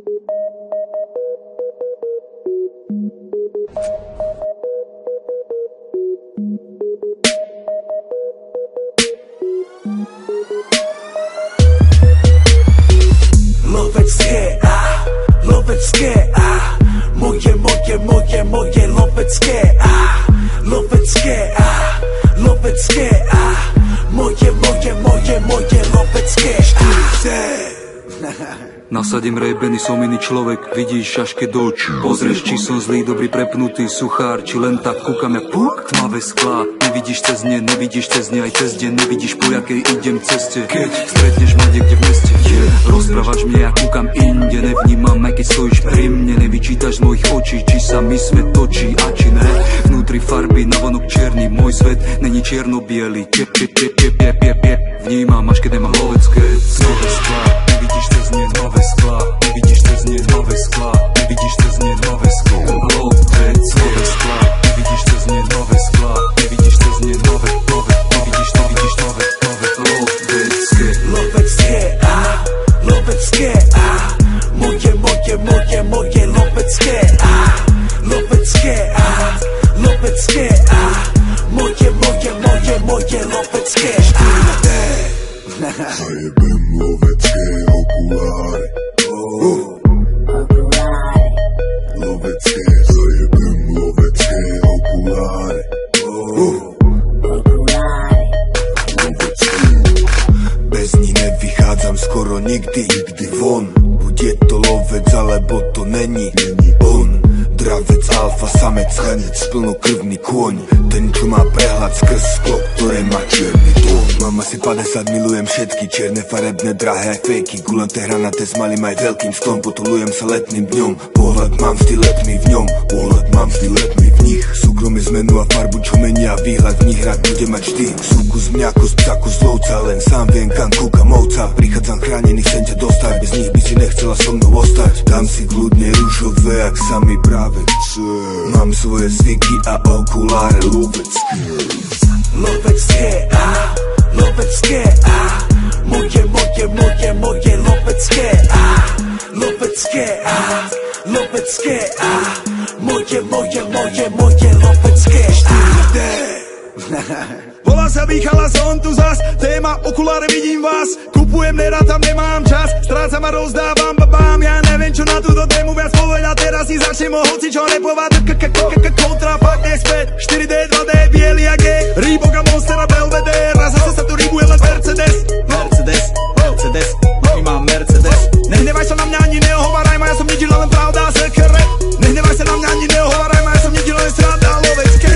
Lovecké, lovecké, moje lovecké, lovecké, lovecké, moje lovecké. Nasadím rejbeny, som iný človek, vidíš až keď do očí pozrieš, či som zlý, dobrý, prepnutý, suchár, či len tak kúkam jak puk, tmavé sklá. Nevidíš cez ne, nevidíš cez ne, aj cez deň, nevidíš po jakej idem ceste. Keď stretneš ma niekde v meste, rozprávaš mne, ja kúkam inde, nevnímam, aj keď stojíš pri mne, nevyčítaš z mojich očí, či sa mi svet točí a či ne. Vnútri farby, navonok černý, môj svet není čierno-biely. Vnímam, až keď nemám lovecké. Nové sklá, nevidíš cez ne, nové sklá, nevidíš cez ne, nové sklá, nevidíš cez ne, nové sklá. Nové sklá, nevidíš cez ne, nové sklá, nevidíš cez ne, nové, nevidíš nové, lovecké. Lovecké, lovecké, moje lovecké, lovecké, lovecké, moje lovecké. Zajebem lovecké okuláry. Lovecké, zajebem lovecké okuláry. Bez ní nevychádzam skoro nikdy von. Bude to lovec, alebo to není on. Dravec, alfa, samec, chanec, plnokrvný kôň. Ten, čo má prehľad skrz sklo, ktoré má čierny tón. Mám asi 50, milujem všetky čierne, farebné, drahé aj fejky. Gulanté, hranaté, s malým aj veľkým sklom. Potulujem sa letným dňom. Pohľad mám vždy letný v ňom, pohľad mám vždy letný v nich. Súkromie zmenu a farbu, čo menia výhľad v nich rád bude mať vždy. Súku z mňa, z ptaku, z lovca, len sám viem, kam kúkam ovca. Prichádzam chránený, chcem ťa dostať, bez nich by si nechcela so mnou ostať. Dám si kľudne rúžové, ak sa mi práve chce. Mám svoje zvyky a okuláre lovecké. Lovecké, lovecké, moje lovecké, lovecké, lovecké, moje lovecké. Volá sa Michala, som tu zas, téma okuláre, vidím vás. Kupujem, nerátam, nemám čas, strácam a rozdávam babám. Ja neviem, čo na túto tému viac povedať, teraz si začnem o hoci čo nepovať. Kontrafakt je späť, 4D, 2D, bielý a G, Reebok a Monster a Belvedere. A zase sa tu rýbuje len Mercedes. Mercedes, my mám Mercedes. Nehnevaj sa na mňa, ani neohovaraj ma, ja som nedil len pravda a sekret. Nehnevaj sa na mňa, ani neohovaraj ma, ja som nedil len sranda a lovecké.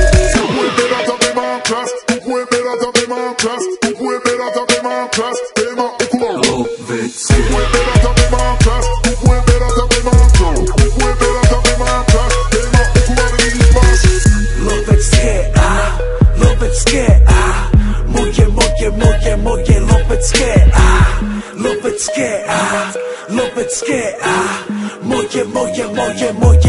Lovecké, lovecké, moje